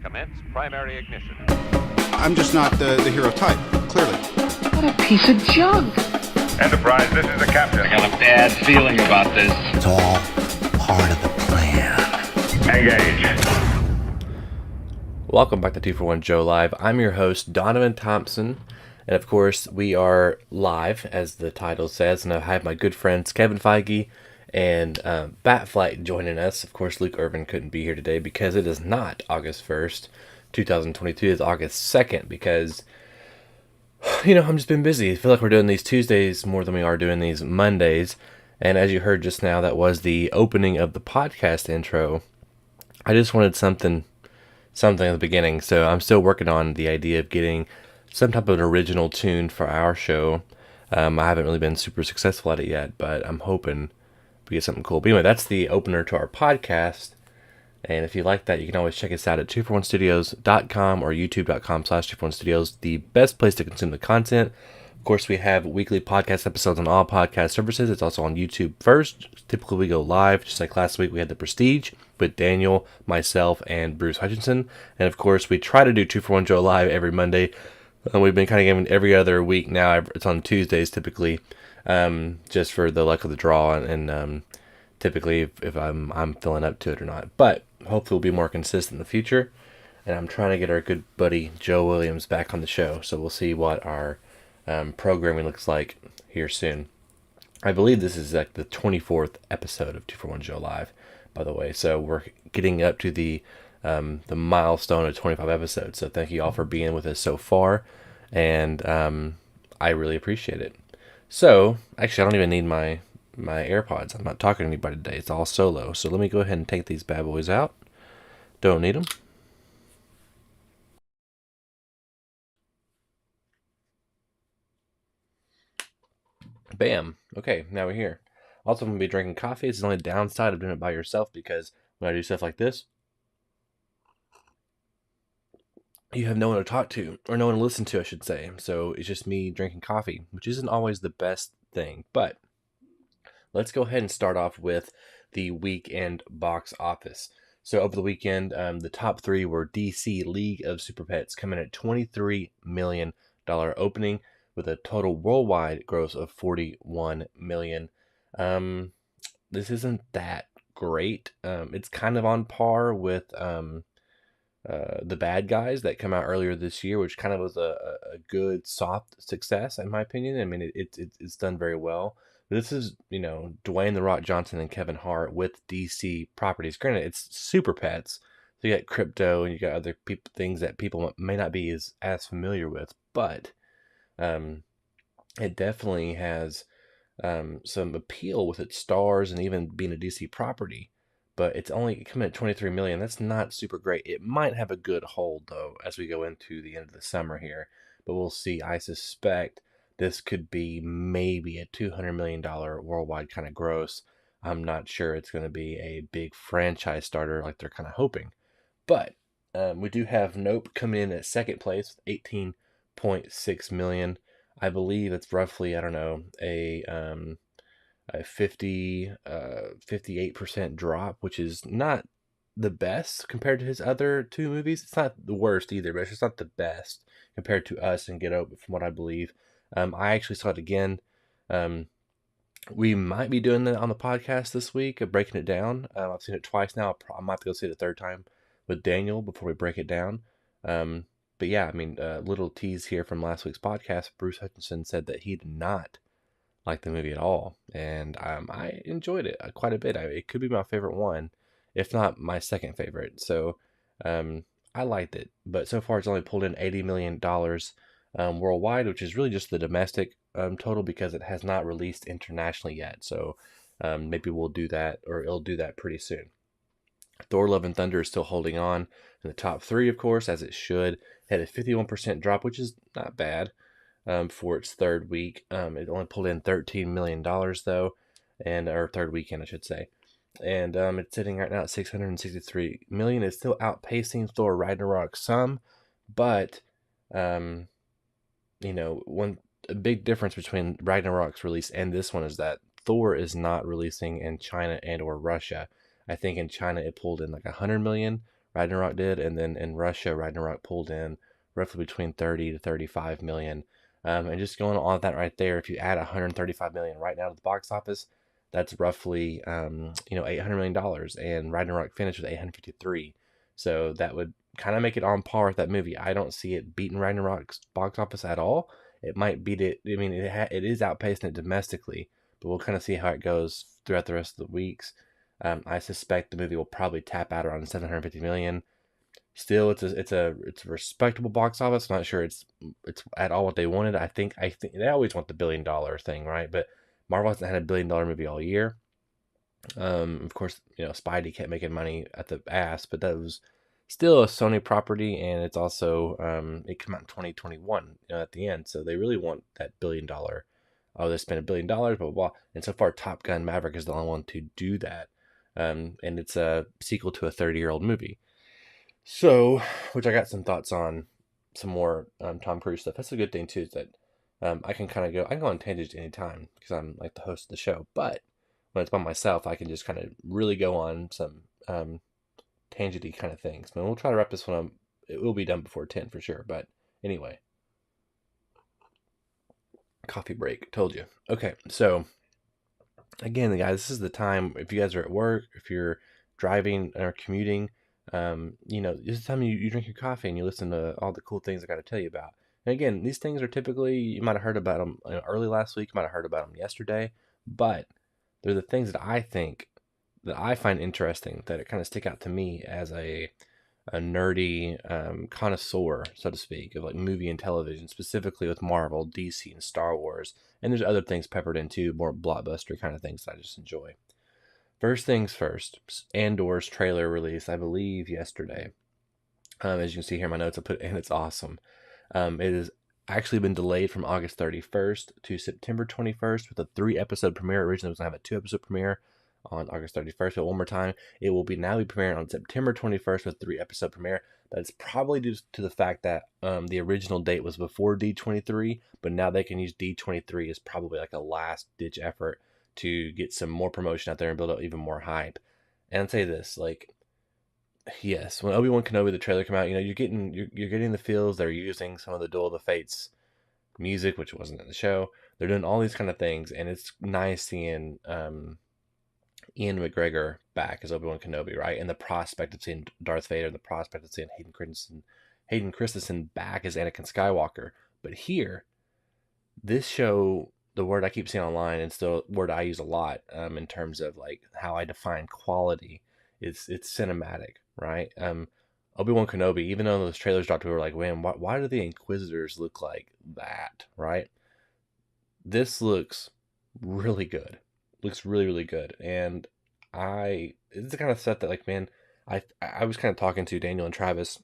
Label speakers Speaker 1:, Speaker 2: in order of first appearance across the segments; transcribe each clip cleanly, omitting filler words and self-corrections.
Speaker 1: Commence primary ignition.
Speaker 2: I'm just not the hero type, clearly.
Speaker 3: What a piece of junk.
Speaker 1: Enterprise, this is the captain.
Speaker 4: I got a bad feeling about this.
Speaker 5: It's all part of the plan.
Speaker 1: Engage.
Speaker 6: Welcome back to 241 Joe Live. I'm your host, Donovan Thompson. And of course, we are live, as the title says. And I have my good friends, Kevin Feige and Batfleck joining us. Of course, Luke Irvin couldn't be here today because it is not August 1st, 2022. It's August 2nd because, I've just been busy. I feel like we're doing these Tuesdays more than we are doing these Mondays. And as you heard just now, that was the opening of the podcast intro. I just wanted something at the beginning. So I'm still working on the idea of getting some type of an original tune for our show. I haven't really been super successful at it yet, but I'm hoping we get something cool. But anyway, that's the opener to our podcast. And if you like that, you can always check us out at 241studios.com or youtube.com/241studios, the best place to consume the content. Of course, we have weekly podcast episodes on all podcast services. It's also on YouTube first. Typically, we go live. Just like last week, we had The Prestige with Daniel, myself, and Bruce Hutchinson. And of course, we try to do 241 Joe Live every Monday. We've been kind of giving every other week now. It's on Tuesdays typically, just for the luck of the draw, and typically if I'm filling up to it or not. But hopefully we'll be more consistent in the future. And I'm trying to get our good buddy Joe Williams back on the show, so we'll see what our programming looks like here soon. I believe this is like the 24th episode of 241 Joe Live, by the way. So we're getting up to the milestone of 25 episodes. So thank you all for being with us so far, and I really appreciate it. So actually, I don't even need my AirPods. I'm not talking to anybody today. It's all solo. So let me go ahead and take these bad boys out. Don't need them. Bam. Okay, now we're here. Also, I'm going to be drinking coffee. It's the only downside of doing it by yourself, because when I do stuff like this, you have no one to talk to, or no one to listen to, I should say. So it's just me drinking coffee, which isn't always the best thing. But let's go ahead and start off with the weekend box office. So over the weekend, the top three were DC League of Super Pets, coming at $23 million opening with a total worldwide gross of $41 million. This isn't that great. It's kind of on par with The Bad Guys that come out earlier this year, which kind of was a good soft success in my opinion. I mean, it's done very well. This is, Dwayne "The Rock" Johnson and Kevin Hart with DC properties. Granted, it's Super Pets, so you got crypto and you got other things that people may not be as familiar with, but it definitely has some appeal with its stars and even being a DC property. But it's only coming at $23 million. That's not super great. It might have a good hold, though, as we go into the end of the summer here. But we'll see. I suspect this could be maybe a $200 million worldwide kind of gross. I'm not sure it's going to be a big franchise starter like they're kind of hoping. But we do have Nope coming in at second place with $18.6 million. I believe it's roughly, I don't know, a 58% drop, which is not the best compared to his other two movies. It's not the worst either, but it's just not the best compared to Us and Get Out, from what I believe. I actually saw it again. We might be doing that on the podcast this week, of breaking it down. I've seen it twice now. I might go see it a third time with Daniel before we break it down. But yeah, I mean, little tease here from last week's podcast. Bruce Hutchinson said that he did not like the movie at all, and I enjoyed it quite a bit. It could be my favorite one, if not my second favorite. So I liked it, but so far it's only pulled in $80 million worldwide, which is really just the domestic total, because it has not released internationally yet. So maybe we'll do that, or it'll do that pretty soon. Thor: Love and Thunder is still holding on in the top three, of course, as it should. It had a 51% drop, which is not bad for its third week. It only pulled in $13 million, though, or third weekend, I should say. And it's sitting right now at $663 million. It's still outpacing Thor: Ragnarok some, but a big difference between Ragnarok's release and this one is that Thor is not releasing in China and or Russia. I think in China it pulled in like $100 million. Ragnarok did, and then in Russia, Ragnarok pulled in roughly between 30 to 35 million. And just going on that right there, if you add 135 million right now to the box office, that's roughly $800 million, and Ragnarok finished with 853. So that would kind of make it on par with that movie. I don't see it beating Ragnarok's box office at all. It might beat it. I mean, it is outpacing it domestically, but we'll kind of see how it goes throughout the rest of the weeks. I suspect the movie will probably tap out around 750 million. Still, it's a respectable box office. I'm not sure it's at all what they wanted. I think they always want the $1 billion thing, right? But Marvel hasn't had a $1 billion movie all year. Of course, Spidey kept making money at the ass, but that was still a Sony property, and it's also it came out in 2021 at the end, so they really want that $1 billion. Oh, they spent $1 billion, blah, blah, blah. And so far, Top Gun Maverick is the only one to do that. And it's a sequel to a 30-year-old movie. So, which I got some thoughts on, some more Tom Cruise stuff. That's a good thing, too, is that I can go on tangents anytime because I'm like the host of the show. But when it's by myself, I can just kind of really go on some tangenty kind of things. But we'll try to wrap this one up. It will be done before 10 for sure. But anyway. Coffee break. Told you. Okay, so again, guys, this is the time. If you guys are at work, if you're driving or commuting, this is the time you drink your coffee and you listen to all the cool things I got to tell you about. And again, these things are typically, you might have heard about them early last week, you might have heard about them yesterday, but they're the things that I find interesting, that it kind of stick out to me as a nerdy connoisseur, so to speak, of like movie and television, specifically with Marvel, DC, and Star Wars. And there's other things peppered in too, more blockbuster kind of things that I just enjoy. First things first, Andor's trailer release, I believe, yesterday. As you can see here in my notes, I put it, and it's awesome. It has actually been delayed from August 31st to September 21st with a 3-episode premiere. Originally, it was going to have a 2-episode premiere on August 31st, but one more time, it will now be premiering on September 21st with a 3-episode premiere. That's probably due to the fact that the original date was before D23, but now they can use D23 as probably like a last-ditch effort to get some more promotion out there and build up even more hype. And I'll tell you this, like, yes, when Obi-Wan Kenobi, the trailer came out, you're getting the feels. They're using some of the Duel of the Fates music, which wasn't in the show. They're doing all these kind of things, and it's nice seeing Ian McGregor back as Obi-Wan Kenobi, right? And the prospect of seeing Darth Vader, and the prospect of seeing Hayden Christensen back as Anakin Skywalker. But here, this show, the word I keep seeing online, and still a word I use a lot in terms of like how I define quality, it's cinematic, right? Obi-Wan Kenobi, even though those trailers dropped, we were like, man, why do the Inquisitors look like that, right? This looks really good. Looks really, really good. And it's the kind of stuff that, like, man, I was kind of talking to Daniel and Travis.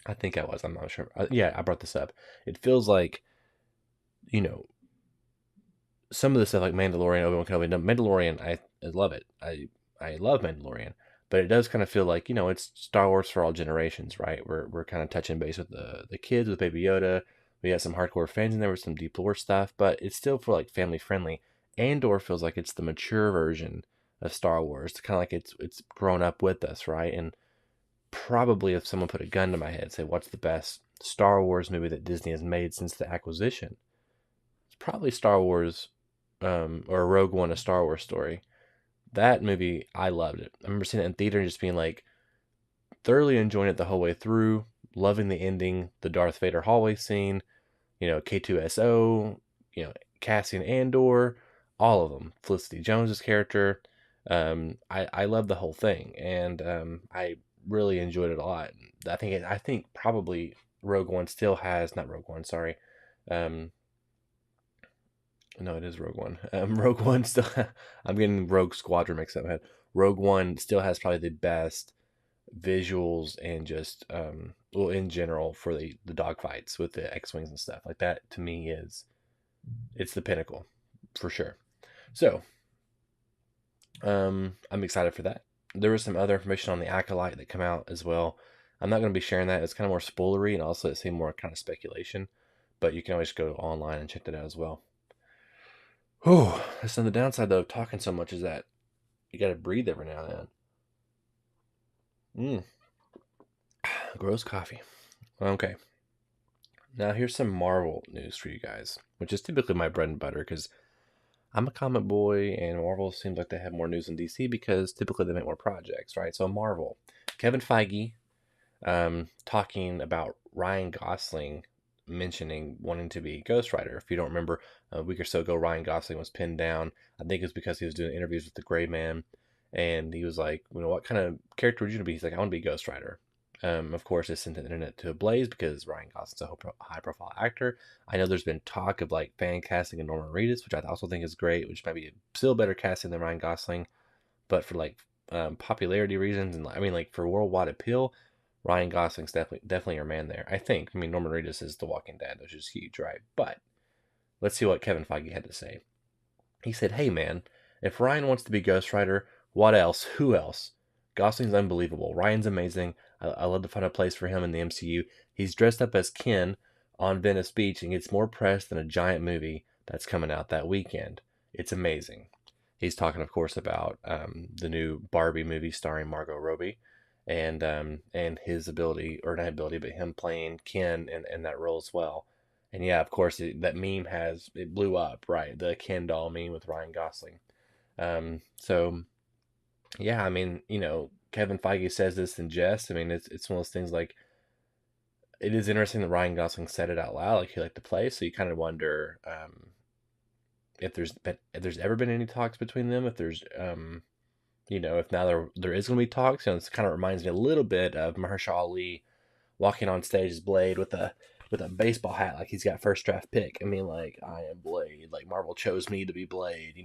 Speaker 6: I think I was. I'm not sure. Yeah, I brought this up. It feels like, some of the stuff like Mandalorian, Obi-Wan Kenobi. Mandalorian, I love it. I love Mandalorian. But it does kind of feel like, it's Star Wars for all generations, right? We're kind of touching base with the kids, with Baby Yoda. We got some hardcore fans in there with some deep lore stuff, but it's still for like family friendly. Andor feels like it's the mature version of Star Wars. It's kind of like it's grown up with us, right? And probably if someone put a gun to my head, say, what's the best Star Wars movie that Disney has made since the acquisition? It's probably Star Wars, or Rogue One, A Star Wars Story. That movie, I loved it. I remember seeing it in theater and just being like, thoroughly enjoying it the whole way through, loving the ending, the Darth Vader hallway scene, K2SO, Cassian Andor, all of them. Felicity Jones's character. I love the whole thing, and I really enjoyed it a lot. I think probably Rogue One still has, not Rogue One, sorry. No, it is Rogue One. Rogue One still, I'm getting Rogue Squadron mixed up in my head. Rogue One still has probably the best visuals and just, in general for the dogfights with the X-Wings and stuff. Like that, to me, it's the pinnacle, for sure. So, I'm excited for that. There was some other information on the Acolyte that come out as well. I'm not going to be sharing that. It's kind of more spoilery, and also it seemed more kind of speculation. But you can always go online and check that out as well. Oh, that's on the downside, though, of talking so much, is that you got to breathe every now and then. Gross coffee. Okay. Now here's some Marvel news for you guys, which is typically my bread and butter because I'm a comic boy and Marvel seems like they have more news than DC because typically they make more projects, right? So Marvel, Kevin Feige talking about Ryan Gosling mentioning wanting to be Ghost Rider. If you don't remember, a week or so ago, Ryan Gosling was pinned down. I think it's because he was doing interviews with the Gray Man, and he was like, what kind of character would you be? He's like, I want to be Ghost Rider. Of course, it sent the internet to a blaze because Ryan Gosling's a high-profile actor. I know there's been talk of like fan casting of Norman Reedus, which I also think is great, which might be still better casting than Ryan Gosling, but for like popularity reasons and like for worldwide appeal, Ryan Gosling's definitely your man there. I think. I mean, Norman Reedus is The Walking Dead, which is huge, right? But let's see what Kevin Feige had to say. He said, "Hey man, if Ryan wants to be Ghost Rider, what else? Who else? Gosling's unbelievable. Ryan's amazing. I love to find a place for him in the MCU. He's dressed up as Ken on Venice Beach and gets more press than a giant movie that's coming out that weekend. It's amazing." He's talking, of course, about the new Barbie movie starring Margot Robbie, and his ability, or not ability, but him playing Ken in that role as well. And yeah, of course, that meme it blew up, right? The Ken doll meme with Ryan Gosling. So yeah, I mean, Kevin Feige says this in jest. I mean, it's one of those things like, it is interesting that Ryan Gosling said it out loud, like he liked to play. So you kind of wonder if there's ever been any talks between them. If there's if now there is going to be talks. This kind of reminds me a little bit of Mahershala Ali walking on stage as Blade with a baseball hat, like he's got first draft pick. I mean, like, I am Blade. Like, Marvel chose me to be Blade,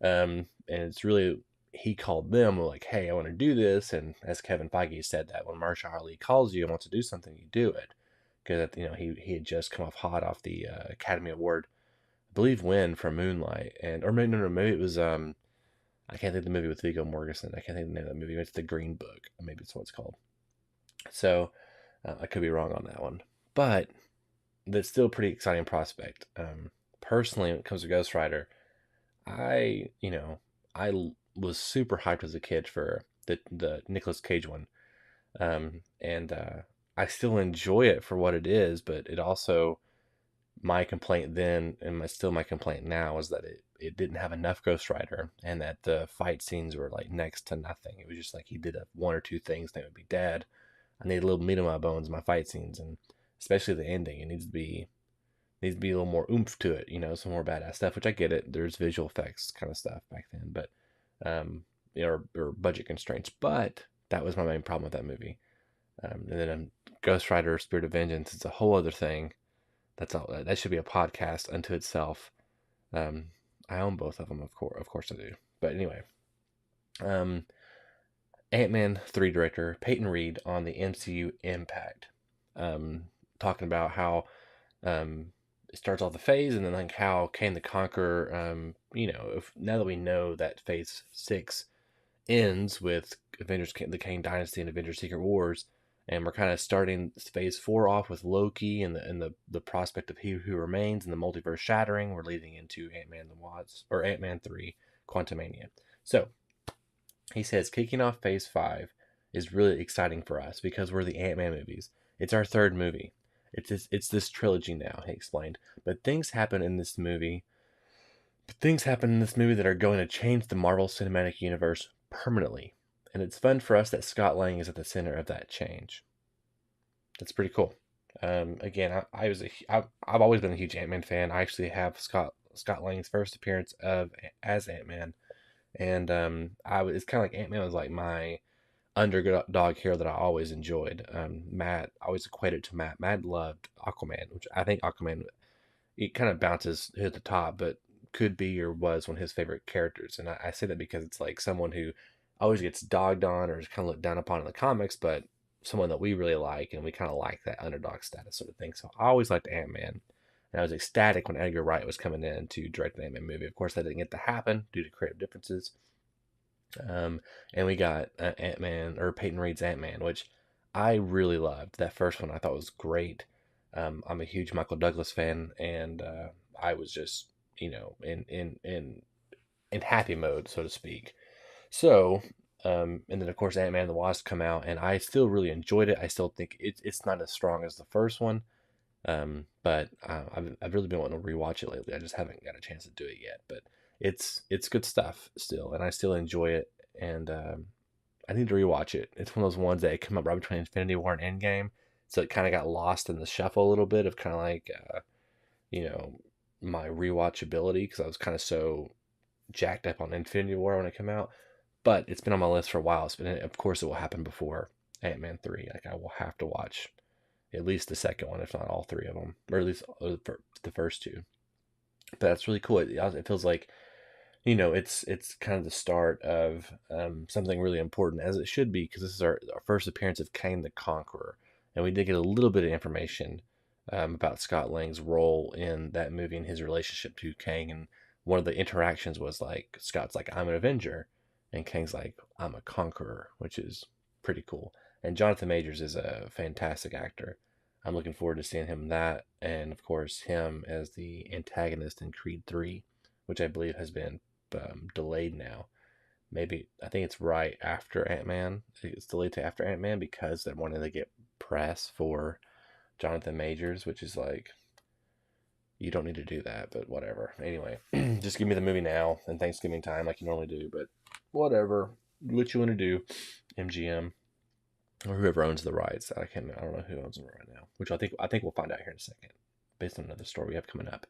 Speaker 6: and it's really, he called them like, hey, I want to do this. And as Kevin Feige said, that when Mahershala Ali calls you and wants to do something, you do it. Because, he had just come off hot off the Academy Award, I believe, win for Moonlight. Maybe it was, I can't think of the movie with Viggo Mortensen. I can't think of the name of that movie. It's The Green Book. Maybe it's what it's called. So, I could be wrong on that one. But that's still a pretty exciting prospect. Personally, when it comes to Ghost Rider, I was super hyped as a kid for the Nicolas Cage one. And I still enjoy it for what it is, but it also, my complaint then, and still my complaint now, is that it didn't have enough Ghost Rider, and that the fight scenes were like next to nothing. It was just like he did one or two things, and they would be dead. I need a little meat on my bones in my fight scenes, and especially the ending. It needs to be a little more oomph to it, some more badass stuff, which I get it. There's visual effects kind of stuff back then, but or budget constraints. But that was my main problem with that movie. And then Ghost Rider: Spirit of Vengeance, it's a whole other thing. That's all. That should be a podcast unto itself. I own both of them, of course I do. But anyway, Ant-Man 3 director Peyton Reed on the MCU Impact, talking about how it starts off the phase, and then like how Kane the Conqueror, now that we know that Phase 6 ends with Avengers, the Kane Dynasty, and Avengers Secret Wars, and we're kind of starting Phase 4 off with Loki and the prospect of He Who Remains and the multiverse shattering. We're leading into Ant-Man 3 Quantumania. So he says kicking off Phase 5 is really exciting for us because we're the Ant-Man movies. It's our third movie. It's this trilogy now, he explained. But things happen in this movie that are going to change the Marvel Cinematic Universe permanently. And it's fun for us that Scott Lang is at the center of that change. That's pretty cool. Again, I've always been a huge Ant-Man fan. I actually have Scott Lang's first appearance as Ant-Man. And it's kind of like Ant-Man was like my underdog hero that I always enjoyed. Matt, I always equated to Matt. Matt loved Aquaman, which I think Aquaman, it kind of bounces at the top, but could be or was one of his favorite characters. And I say that because it's like someone who always gets dogged on or is kind of looked down upon in the comics, but someone that we really like, and we kind of like that underdog status sort of thing. So I always liked Ant-Man, and I was ecstatic when Edgar Wright was coming in to direct the Ant-Man movie. Of course, that didn't get to happen due to creative differences. And we got Ant-Man, or Peyton Reed's Ant-Man, which I really loved. That first one I thought was great. I'm a huge Michael Douglas fan, and I was just, in happy mode, so to speak. So And then of course Ant-Man and the Wasp come out, and I still really enjoyed it. I still think it's not as strong as the first one, but I've really been wanting to rewatch it lately. I just haven't got a chance to do it yet, but it's good stuff still, and I still enjoy it. And I need to rewatch it. It's one of those ones that came up right between Infinity War and Endgame, so it kind of got lost in the shuffle a little bit of kind of like my rewatchability, because I was kind of so jacked up on Infinity War when it came out. But it's been on my list for a while. Of course, it will happen before Ant-Man 3. Like, I will have to watch at least the second one, if not all three of them, or at least the first two. But that's really cool. It feels like, it's kind of the start of something really important, as it should be, because this is our first appearance of Kang the Conqueror. And we did get a little bit of information about Scott Lang's role in that movie and his relationship to Kang. And one of the interactions was like, Scott's like, I'm an Avenger. And Kang's like, I'm a conqueror, which is pretty cool. And Jonathan Majors is a fantastic actor. I'm looking forward to seeing him in that. And, of course, him as the antagonist in Creed 3, which I believe has been delayed now. I think it's right after Ant-Man. It's delayed to after Ant-Man because they're wanting to get press for Jonathan Majors, which is like, you don't need to do that, but whatever. Anyway, just give me the movie now and Thanksgiving time like you normally do, but whatever. Do what you want to do, MGM or whoever owns the rights. I don't know who owns them right now, which I think we'll find out here in a second based on another story we have coming up.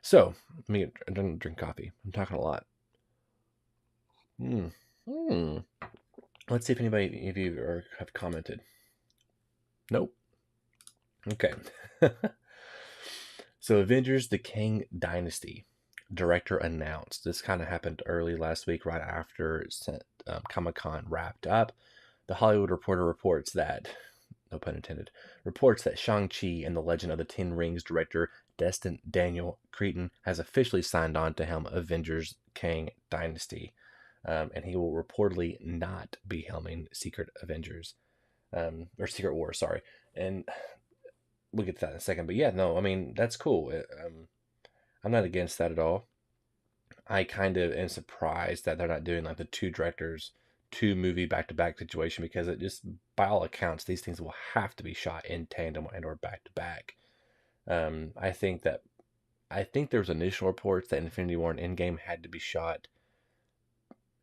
Speaker 6: So, let me drink coffee. I'm talking a lot. Let's see if anybody of you have commented. Nope. Okay. So, Avengers: The Kang Dynasty director announced. This kind of happened early last week, right after Comic-Con wrapped up. The Hollywood Reporter reports that, no pun intended, Shang-Chi and the Legend of the Ten Rings director Destin Daniel Cretton has officially signed on to helm Avengers: Kang Dynasty. And he will reportedly not be helming Secret Wars, sorry. And we'll get to that in a second. But yeah, no, I mean, that's cool. I'm not against that at all. I kind of am surprised that they're not doing like the two directors, two movie back-to-back situation, because it just, by all accounts, these things will have to be shot in tandem and or back-to-back. I think there was initial reports that Infinity War and Endgame had to be shot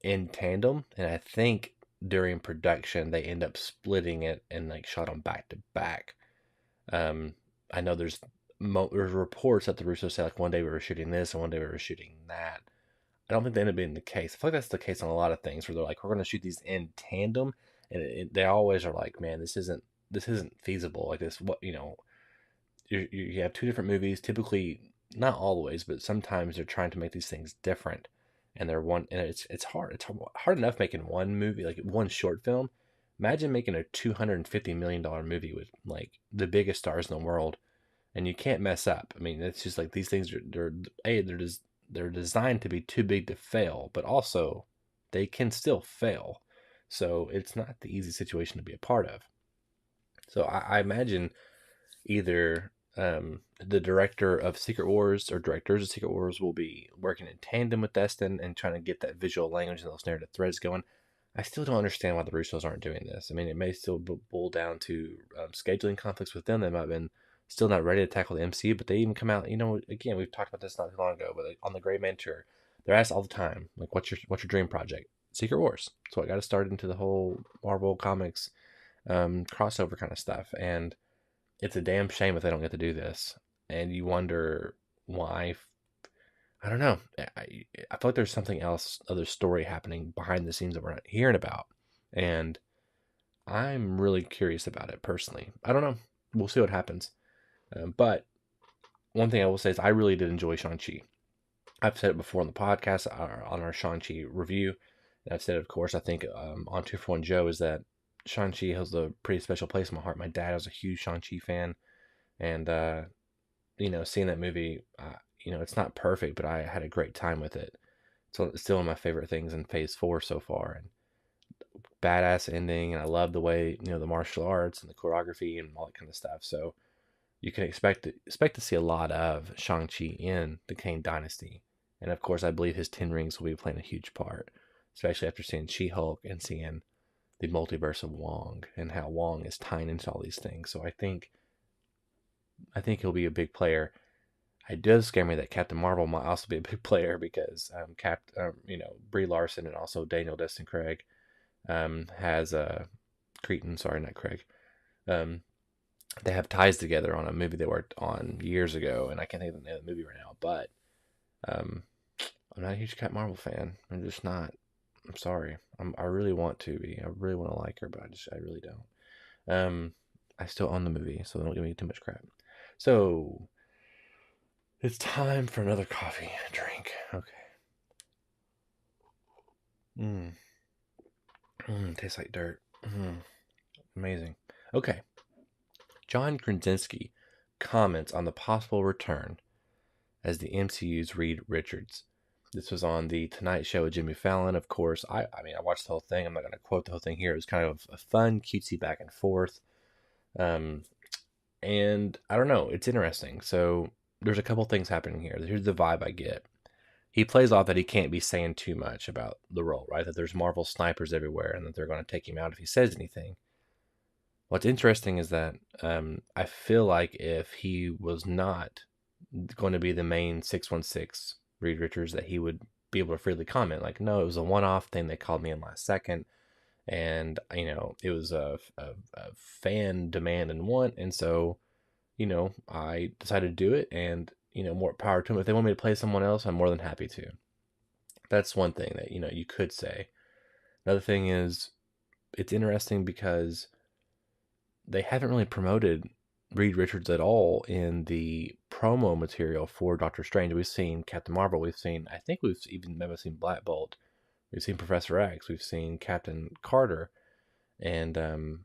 Speaker 6: in tandem, and I think during production they end up splitting it and like shot them back-to-back. I know there's reports that the Russos say like one day we were shooting this and one day we were shooting that. I don't think that ended up being the case. I feel like that's the case on a lot of things where they're like, we're going to shoot these in tandem, and they always are like, man, this isn't feasible. Like this, you have two different movies, typically, not always, but sometimes they're trying to make these things different, and it's hard. It's hard enough making one movie, like one short film. Imagine making a $250 million movie with like the biggest stars in the world, and you can't mess up. I mean, it's just like these things they're designed to be too big to fail, but also they can still fail. So it's not the easy situation to be a part of. So I imagine either the director of Secret Wars or directors of Secret Wars will be working in tandem with Destin and trying to get that visual language and those narrative threads going. I still don't understand why the Russos aren't doing this. I mean, it may still boil down to scheduling conflicts with them. They might have been still not ready to tackle the MCU, but they even come out, again, we've talked about this not too long ago, but on the Gray Man tour, they're asked all the time, like, what's your dream project? Secret Wars. So I got to start into the whole Marvel Comics crossover kind of stuff, and it's a damn shame if they don't get to do this. And you wonder why. I don't know. I feel like there's something else, other story happening behind the scenes that we're not hearing about, and I'm really curious about it personally. I don't know. We'll see what happens. But one thing I will say is I really did enjoy Shang-Chi. I've said it before on the podcast, on our Shang-Chi review. And I've said, of course, I think on 2 for 1 Joe, is that Shang-Chi has a pretty special place in my heart. My dad was a huge Shang-Chi fan. And, seeing that movie, it's not perfect, but I had a great time with it. So it's still one of my favorite things in Phase 4 so far. And badass ending. And I love the way, the martial arts and the choreography and all that kind of stuff. So you can expect to see a lot of Shang-Chi in the Kang Dynasty. And of course, I believe his 10 rings will be playing a huge part. especially after seeing She-Hulk and seeing the multiverse of Wong and how Wong is tying into all these things. So I think he'll be a big player. It does scare me that Captain Marvel might also be a big player because Brie Larson and also Daniel Destin Craig has Cretan, sorry, not Craig. They have ties together on a movie they worked on years ago, and I can't think of the name of the movie right now. But I'm not a huge Captain Marvel fan. I'm just not. I'm sorry. I really want to be. I really want to like her, but I really don't. I still own the movie, so don't give me too much crap. So it's time for another coffee drink. Okay. Tastes like dirt. Amazing. Okay. John Krasinski comments on the possible return as the MCU's Reed Richards. This was on the Tonight Show with Jimmy Fallon, of course. I watched the whole thing. I'm not going to quote the whole thing here. It was kind of a fun, cutesy back and forth. And I don't know. It's interesting. So there's a couple things happening here. Here's the vibe I get. He plays off that he can't be saying too much about the role, right? That there's Marvel snipers everywhere and that they're going to take him out if he says anything. What's interesting is that I feel like if he was not going to be the main 616 Reed Richards, that he would be able to freely comment. Like, no, it was a one-off thing. They called me in last second. And, it was a fan demand and want. And so, I decided to do it. And, more power to them. If they want me to play someone else, I'm more than happy to. That's one thing that, you could say. Another thing is, it's interesting because they haven't really promoted Reed Richards at all in the promo material for Doctor Strange. We've seen Captain Marvel. We've seen maybe seen Black Bolt. We've seen Professor X. We've seen Captain Carter. And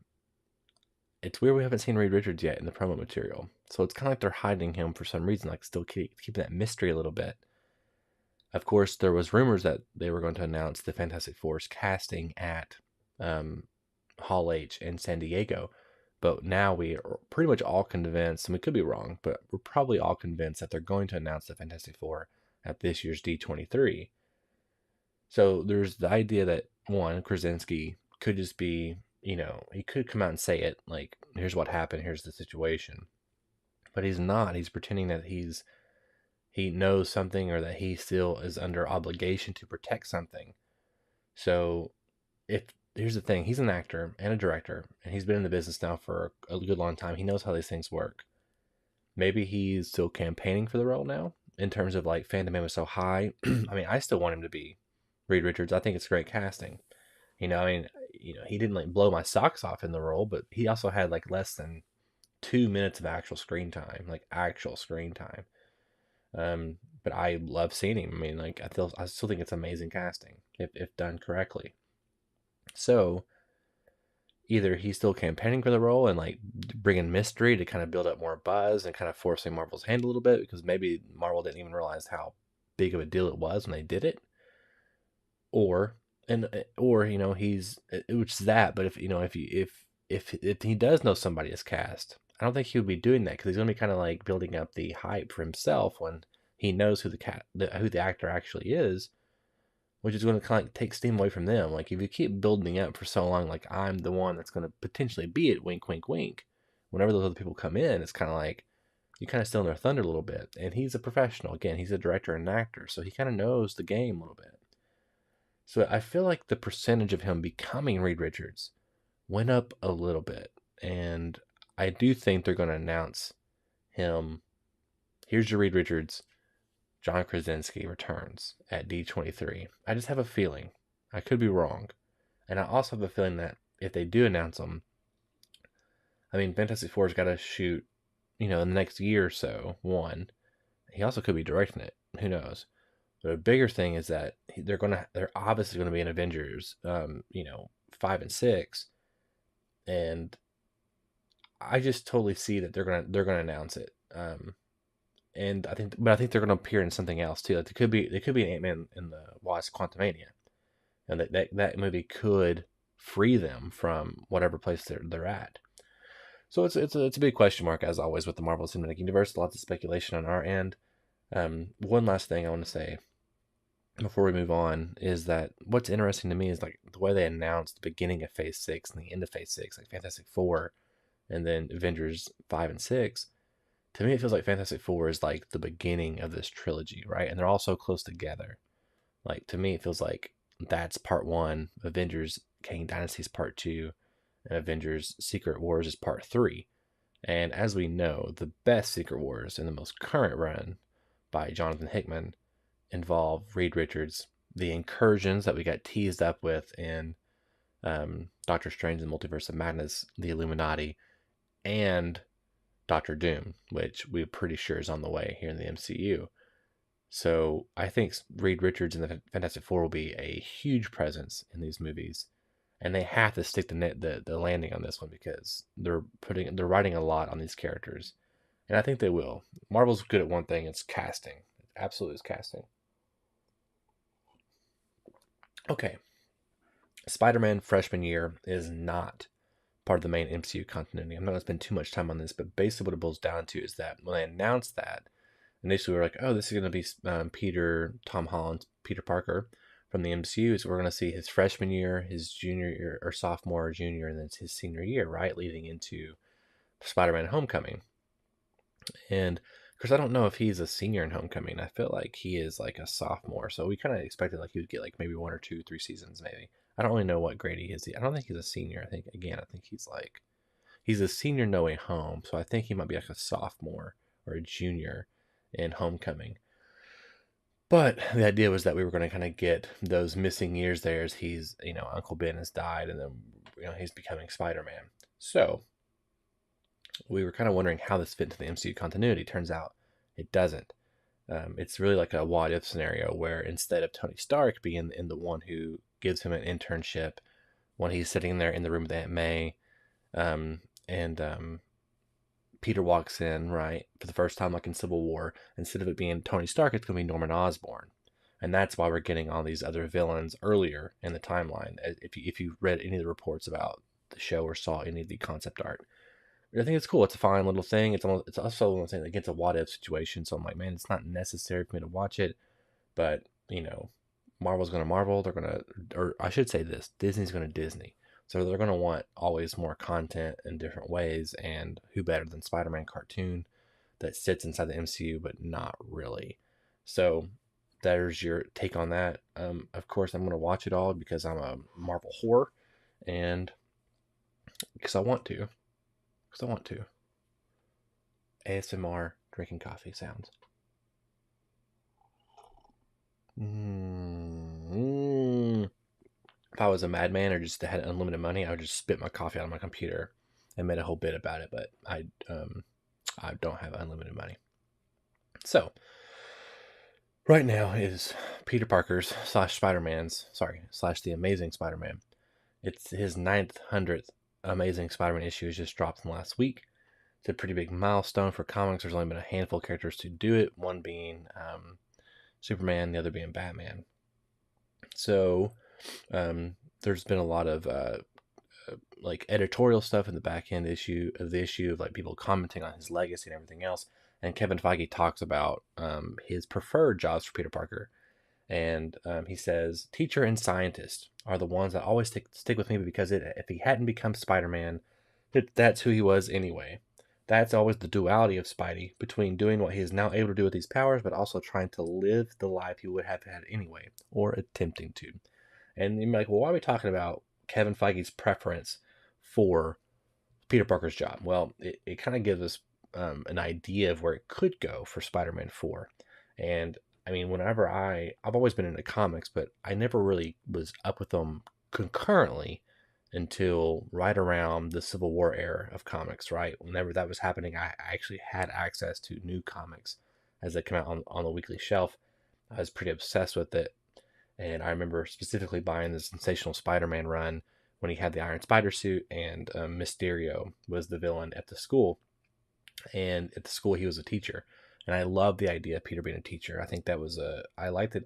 Speaker 6: it's weird we haven't seen Reed Richards yet in the promo material. So it's kind of like they're hiding him for some reason, like still keeping that mystery a little bit. Of course, there was rumors that they were going to announce the Fantastic Four's casting at Hall H in San Diego. But now we are pretty much all convinced, and we could be wrong, but we're probably all convinced that they're going to announce the Fantastic Four at this year's D23. So there's the idea that, one, Krasinski could just be, he could come out and say it, like, here's what happened, here's the situation. But he's not. He's pretending that he knows something or that he still is under obligation to protect something. So here's the thing, he's an actor and a director, and he's been in the business now for a good long time. He knows how these things work. Maybe he's still campaigning for the role now, in terms of like fandom was so high. I still want him to be Reed Richards. I think it's great casting. He didn't like blow my socks off in the role, but he also had like less than 2 minutes of actual screen time. But I love seeing him. I still think it's amazing casting if done correctly. So either he's still campaigning for the role and like bringing mystery to kind of build up more buzz and kind of forcing Marvel's hand a little bit, because maybe Marvel didn't even realize how big of a deal it was when they did it. Or he's, which is that. But if he does know somebody is cast, I don't think he would be doing that, because he's going to be kind of like building up the hype for himself when he knows who the actor actually is, which is going to kind of like take steam away from them. Like, if you keep building up for so long, like, I'm the one that's going to potentially be it, wink, wink, wink. Whenever those other people come in, it's kind of like you kind of steal their thunder a little bit. And he's a professional. Again, he's a director and an actor, so he kind of knows the game a little bit. So I feel like the percentage of him becoming Reed Richards went up a little bit. And I do think they're going to announce him. Here's your Reed Richards. John Krasinski returns at D23. I just have a feeling. I could be wrong. And I also have a feeling that if they do announce him, Fantastic Four's got to shoot, in the next year or so, one. He also could be directing it. Who knows? But a bigger thing is that they're obviously going to be in Avengers, 5 and 6. And I just totally see that they're gonna announce it. And I think they're going to appear in something else too. Like they could be an Ant-Man in the Wasp: Quantumania, and that movie could free them from whatever place they're at. So it's a big question mark, as always, with the Marvel Cinematic Universe. Lots of speculation on our end. One last thing I want to say before we move on is that what's interesting to me is like the way they announced the beginning of Phase 6 and the end of Phase 6, like Fantastic Four and then Avengers 5 and 6. To me, it feels like Fantastic Four is like the beginning of this trilogy, right? And they're all so close together. Like, to me, it feels like that's part 1, Avengers Kang Dynasty is part 2, and Avengers Secret Wars is part 3. And as we know, the best Secret Wars in the most current run by Jonathan Hickman involve Reed Richards, the incursions that we got teased up with in Doctor Strange and the Multiverse of Madness, the Illuminati, and Doctor Doom, which we're pretty sure is on the way here in the MCU. So I think Reed Richards and the Fantastic Four will be a huge presence in these movies, and they have to stick the landing on this one because they're writing a lot on these characters, and I think they will. Marvel's good at one thing: it's casting. It absolutely is casting. Okay, Spider-Man freshman year is not part of the main MCU continuity. I'm not going to spend too much time on this, but basically what it boils down to is that when they announced that, initially we were like, oh, this is going to be Tom Holland's Peter Parker from the MCU. So we're going to see his freshman year, his junior year, or sophomore or junior, and then it's his senior year, right? Leading into Spider-Man Homecoming. And of course, I don't know if he's a senior in Homecoming. I feel like he is like a sophomore. So we kind of expected like he would get like maybe 1 or 2, 3 seasons maybe. I don't really know what grade he is. I don't think he's a senior. I think he's a senior No Way Home. So I think he might be like a sophomore or a junior in Homecoming. But the idea was that we were going to kind of get those missing years there as he's, Uncle Ben has died and then, he's becoming Spider-Man. So we were kind of wondering how this fit into the MCU continuity. Turns out it doesn't. It's really like a what-if scenario where instead of Tony Stark being in the one who gives him an internship when he's sitting there in the room with Aunt May, and Peter walks in, right, for the first time like in Civil War, instead of it being Tony Stark, it's going to be Norman Osborn. And that's why we're getting all these other villains earlier in the timeline. If you read any of the reports about the show or saw any of the concept art, I think it's cool. It's a fine little thing. It's also one thing that gets a what if situation. So I'm like, man, it's not necessary for me to watch it, but Marvel's going to Marvel. They're going to, or I should say this, Disney's going to Disney. So they're going to want always more content in different ways. And who better than Spider-Man cartoon that sits inside the MCU, but not really. So there's your take on that. Of course, I'm going to watch it all because I'm a Marvel whore and because I want to. ASMR drinking coffee sounds. If I was a madman or just had unlimited money, I would just spit my coffee out of my computer and made a whole bit about it. But I don't have unlimited money. So right now is Peter Parker's / Spider-Man's / the Amazing Spider-Man. It's his 900th Amazing Spider-Man issue has just dropped in the last week. It's a pretty big milestone for comics. There's only been a handful of characters to do it, one being Superman, the other being Batman. So there's been a lot of like editorial stuff in the back end issue of like people commenting on his legacy and everything else. And Kevin Feige talks about his preferred jobs for Peter Parker. And he says, teacher and scientist are the ones that always stick with me because if he hadn't become Spider-Man, that's who he was anyway. That's always the duality of Spidey between doing what he is now able to do with these powers, but also trying to live the life he would have had anyway, or attempting to. And you're like, well, why are we talking about Kevin Feige's preference for Peter Parker's job? Well, it kind of gives us an idea of where it could go for Spider-Man 4. And I mean, whenever I've always been into comics, but I never really was up with them concurrently until right around the Civil War era of comics, right? Whenever that was happening, I actually had access to new comics as they come out on the weekly shelf. I was pretty obsessed with it. And I remember specifically buying the Sensational Spider-Man run when he had the Iron Spider suit and Mysterio was the villain at the school. And at the school, he was a teacher. And I loved the idea of Peter being a teacher. I think I liked it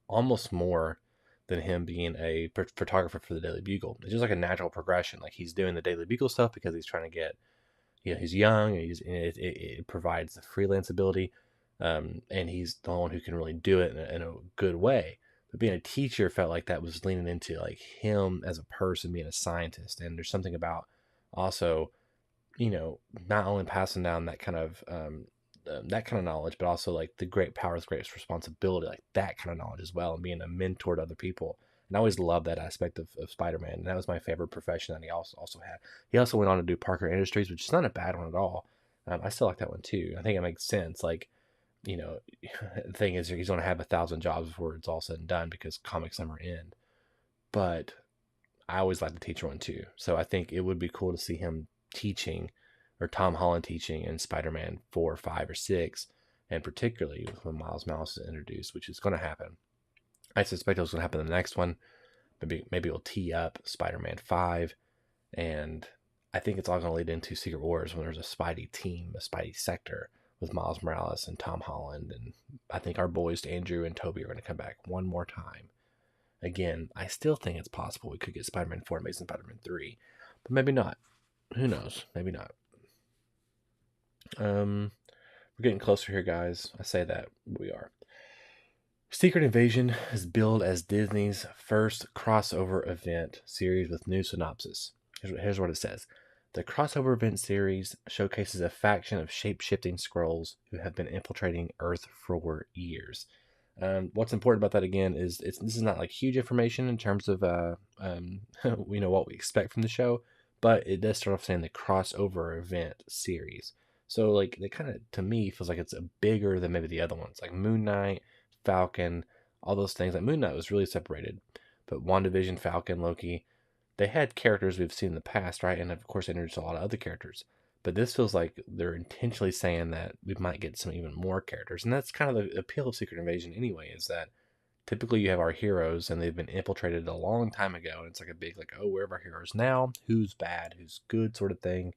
Speaker 6: almost more than him being a photographer for the Daily Bugle. It's just like a natural progression. Like he's doing the Daily Bugle stuff because he's trying to get, he's young. And it provides the freelance ability. And he's the one who can really do it in a good way. But being a teacher felt like that was leaning into like him as a person being a scientist. And there's something about also, not only passing down that kind of knowledge, but also like the great power is greatest responsibility, like that kind of knowledge as well, and being a mentor to other people. And I always loved that aspect of Spider-Man. And that was my favorite profession that he also had. He also went on to do Parker Industries, which is not a bad one at all. I still like that one too. I think it makes sense. Like, the thing is, he's going to have 1,000 jobs before it's all said and done because comics never end. But I always like the teacher one too. So I think it would be cool to see him teaching, or Tom Holland teaching in Spider-Man 4, 5, or 6, and particularly when Miles Morales is introduced, which is going to happen. I suspect it's going to happen in the next one. Maybe it'll tee up Spider-Man 5, and I think it's all going to lead into Secret Wars when there's a Spidey team, a Spidey sector with Miles Morales and Tom Holland, and I think our boys Andrew and Toby are going to come back one more time. Again, I still think it's possible we could get Spider-Man 4, Amazing Spider-Man 3, but maybe not. Who knows? Maybe not. We're getting closer here, guys. I say that, but we are. Secret Invasion is billed as Disney's first crossover event series with new synopsis. Here's what it says. The crossover event series showcases a faction of shape-shifting Skrulls who have been infiltrating Earth for years. What's important about that again is this is not like huge information in terms of what we expect from the show, but it does start off saying the crossover event series. So like it kind of, to me, feels like it's bigger than maybe the other ones, like Moon Knight, Falcon, all those things. Like Moon Knight was really separated, but WandaVision, Falcon, Loki, they had characters we've seen in the past, right? And of course, they introduced a lot of other characters. But this feels like they're intentionally saying that we might get some even more characters. And that's kind of the appeal of Secret Invasion anyway, is that typically you have our heroes and they've been infiltrated a long time ago. And it's like a big, like, oh, where are our heroes now? Who's bad? Who's good sort of thing.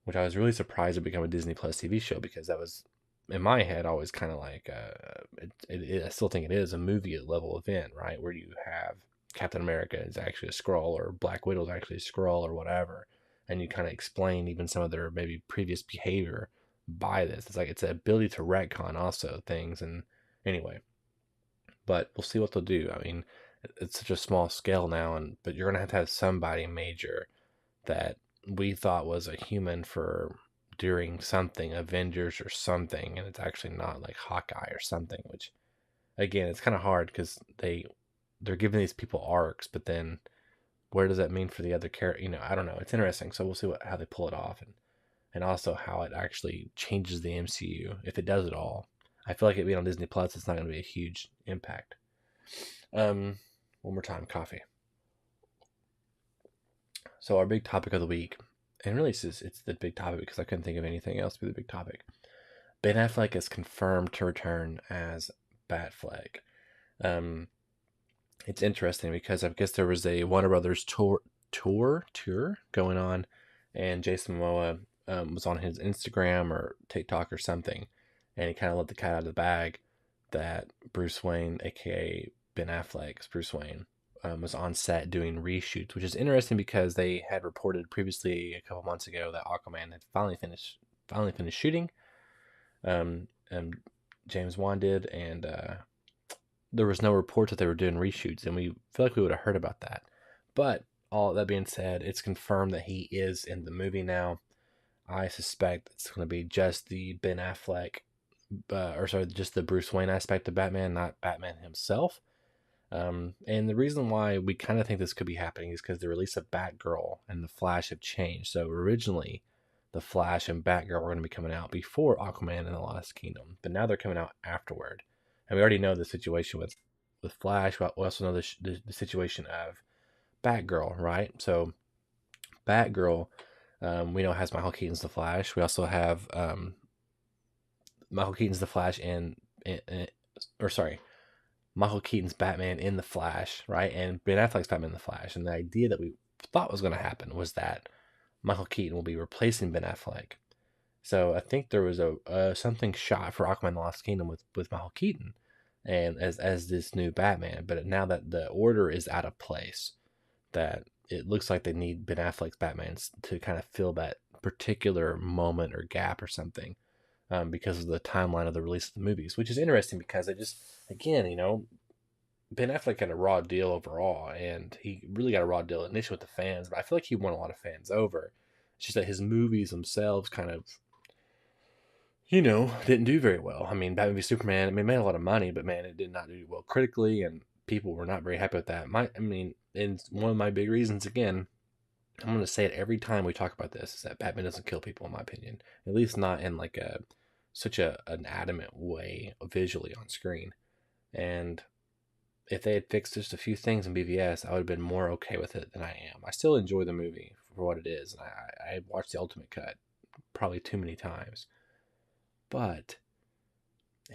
Speaker 6: Which I was really surprised to become a Disney Plus TV show, because that was, in my head, always kind of like, I still think it is a movie level event, right? Where you have Captain America is actually a Skrull, or Black Widow is actually a Skrull, or whatever. And you kind of explain even some of their maybe previous behavior by this. It's like it's an ability to retcon also things. And anyway, but we'll see what they'll do. I mean, it's such a small scale now, but you're gonna have somebody major that we thought was a human for during something, Avengers or something, and it's actually not, like Hawkeye or something. Which, again, it's kind of hard because they're giving these people arcs, but then where does that mean for the other character? I don't know. It's interesting. So we'll see how they pull it off, and also how it actually changes the MCU, if it does at all. I feel like it being on Disney Plus, it's not going to be a huge impact. One more time, coffee. So our big topic of the week, and really it's the big topic because I couldn't think of anything else to be the big topic. Ben Affleck is confirmed to return as Batfleck. It's interesting because I guess there was a Warner Brothers tour going on, and Jason Momoa was on his Instagram or TikTok or something, and he kind of let the cat out of the bag that Bruce Wayne, aka Ben Affleck's Bruce Wayne, was on set doing reshoots, which is interesting because they had reported previously a couple months ago that Aquaman had finally finished shooting. James Wan did, and there was no report that they were doing reshoots, and we feel like we would have heard about that. But all that being said, it's confirmed that he is in the movie now. I suspect it's going to be just the Ben Affleck, just the Bruce Wayne aspect of Batman, not Batman himself. And the reason why we kind of think this could be happening is because the release of Batgirl and the Flash have changed. So originally, the Flash and Batgirl were going to be coming out before Aquaman and the Lost Kingdom, but now they're coming out afterward. And we already know the situation with Flash. We also know the situation of Batgirl, right? So Batgirl, we know has Michael Keaton's The Flash. We also have Michael Keaton's The Flash Michael Keaton's Batman in The Flash, right? And Ben Affleck's Batman in The Flash. And the idea that we thought was going to happen was that Michael Keaton will be replacing Ben Affleck. So I think there was something shot for Aquaman and the Lost Kingdom with Michael Keaton and as this new Batman. But now that the order is out of place, that it looks like they need Ben Affleck's Batman to kind of fill that particular moment or gap or something, because of the timeline of the release of the movies, which is interesting because I just, again, Ben Affleck had a raw deal overall, and he really got a raw deal initially with the fans, but I feel like he won a lot of fans over. It's just that his movies themselves kind of, didn't do very well. I mean, Batman v Superman, it made a lot of money, but man, it did not do well critically, and people were not very happy with that. And one of my big reasons, again, I'm going to say it every time we talk about this, is that Batman doesn't kill people, in my opinion. At least not in like an adamant way visually on screen. And if they had fixed just a few things in BVS, I would have been more okay with it than I am. I still enjoy the movie for what it is, and I watched the Ultimate Cut probably too many times. But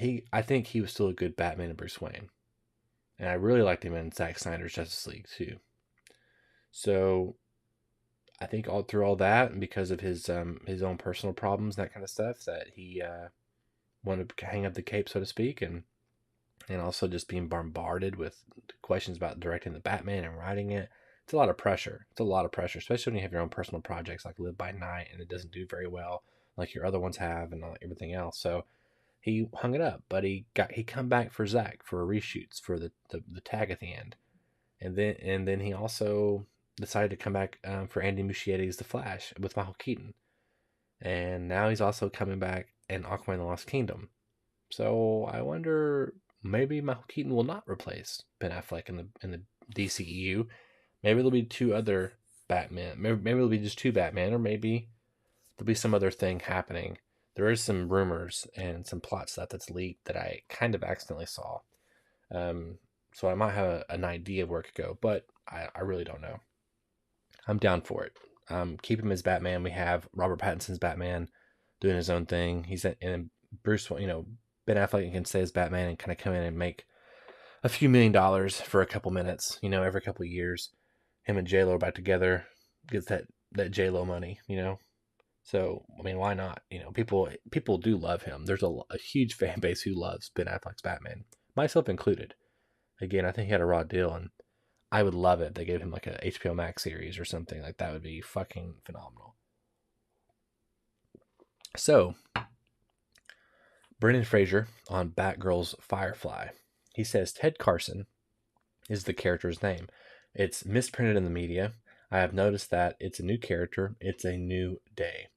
Speaker 6: I think he was still a good Batman and Bruce Wayne. And I really liked him in Zack Snyder's Justice League too. So I think all through all that, and because of his own personal problems, that kind of stuff, that he wanted to hang up the cape, so to speak, and also just being bombarded with questions about directing the Batman and writing it. It's a lot of pressure. It's a lot of pressure, especially when you have your own personal projects like Live by Night and it doesn't do very well like your other ones have and everything else. So he hung it up, but he come back for Zack for reshoots for the tag at the end, and then he also decided to come back for Andy Muschietti's The Flash with Michael Keaton, and now he's also coming back in Aquaman: The Lost Kingdom. So I wonder, maybe Michael Keaton will not replace Ben Affleck in the DCEU. Maybe there'll be two other Batman. Maybe it'll be just two Batman, or maybe there'll be some other thing happening. There is some rumors and some plot stuff that's leaked that I kind of accidentally saw. So I might have an idea of where it could go, but I really don't know. I'm down for it. Keep him as Batman. We have Robert Pattinson's Batman doing his own thing. He's in Bruce, Ben Affleck can stay as Batman and kind of come in and make a few $1 million for a couple minutes, every couple of years. Him and J-Lo are back together, gets that J-Lo money, So, I mean, why not? People do love him. There's a huge fan base who loves Ben Affleck's Batman, myself included. Again, I think he had a raw deal, and I would love it if they gave him like a HBO Max series or something. Like, that would be fucking phenomenal. So, Brendan Fraser on Batgirl's Firefly. He says Ted Carson is the character's name. It's misprinted in the media. I have noticed that it's a new character. It's a new day.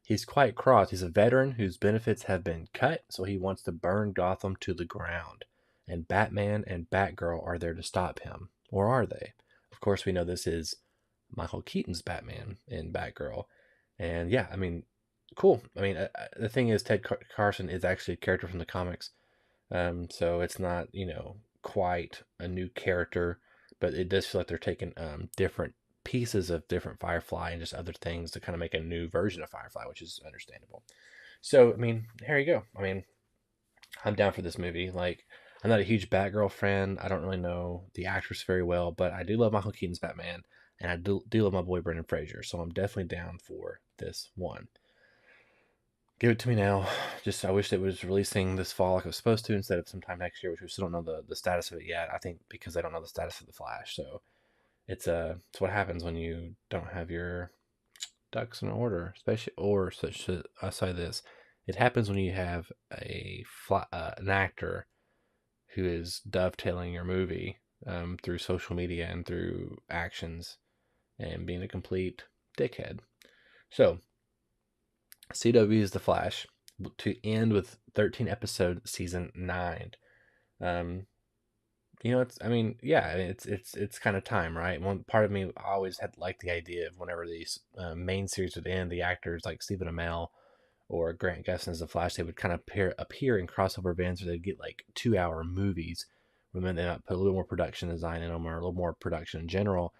Speaker 6: He's quite cross. He's a veteran whose benefits have been cut, so he wants to burn Gotham to the ground. And Batman and Batgirl are there to stop him. Or are they? Of course, we know this is Michael Keaton's Batman in Batgirl. And yeah, I mean, cool. I mean, the thing is, Ted Carson is actually a character from the comics. So it's not, quite a new character, but it does feel like they're taking different pieces of different Firefly and just other things to kind of make a new version of Firefly, which is understandable. So, I mean, here you go. I mean, I'm down for this movie. Like, I'm not a huge Batgirl fan. I don't really know the actress very well, but I do love Michael Keaton's Batman, and I do love my boy Brendan Fraser, so I'm definitely down for this one. Give it to me now. Just, I wish it was releasing this fall like it was supposed to instead of sometime next year, which we still don't know the status of it yet. I think because I don't know the status of The Flash. So it's what happens when you don't have your ducks in order, especially, or such. I say this: it happens when you have an actor who is dovetailing your movie through social media and through actions and being a complete dickhead. So, CW is The Flash to end with 13 episode season 9. It's kind of time, right? One part of me always had liked the idea of whenever these main series would end, the actors like Stephen Amell or Grant Gustin as The Flash, they would kind of appear in crossover events, or they'd get like 2-hour movies. And then they might put a little more production design in them, or a little more production in general.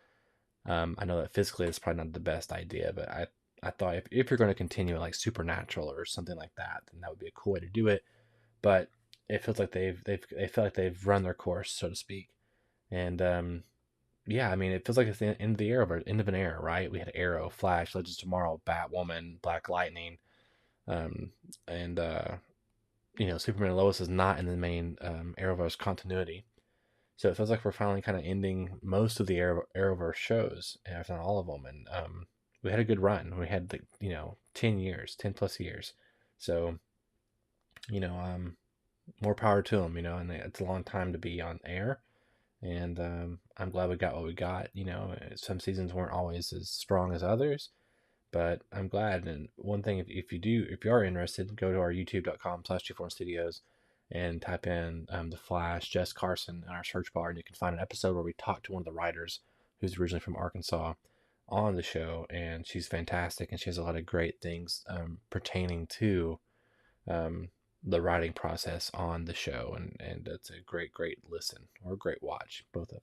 Speaker 6: I know that physically it's probably not the best idea, but I thought if you're going to continue like Supernatural or something like that, then that would be a cool way to do it. But it feels like they feel like they've run their course, so to speak. And I mean, it feels like it's the end of an era, right? We had Arrow, Flash, Legends of Tomorrow, Batwoman, Black Lightning, Superman and Lois is not in the main Arrowverse continuity. So it feels like we're finally kind of ending most of the Arrowverse shows, if not all of them. And we had a good run. We had 10 plus years. So, more power to them, and it's a long time to be on air. And I'm glad we got what we got. Some seasons weren't always as strong as others, but I'm glad. And one thing, if you are interested, go to our youtube.com/G4Studios and type in The Flash, Jess Carson in our search bar, and you can find an episode where we talk to one of the writers who's originally from Arkansas on the show, and she's fantastic, and she has a lot of great things pertaining to the writing process on the show, and it's a great listen or a great watch, both of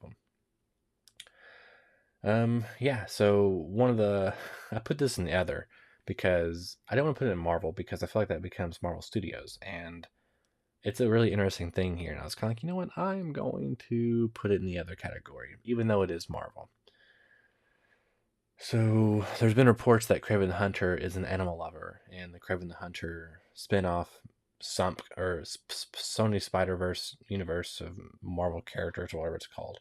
Speaker 6: them. Yeah, so I put this in the other because I don't want to put it in Marvel because I feel like that becomes Marvel Studios, and it's a really interesting thing here, and I was kind of like, you know what, I'm going to put it in the other category, even though it is Marvel. So there's been reports that Kraven Hunter is an animal lover, and the Kraven Hunter spin-off Sony Spider-Verse universe of Marvel characters, or whatever it's called.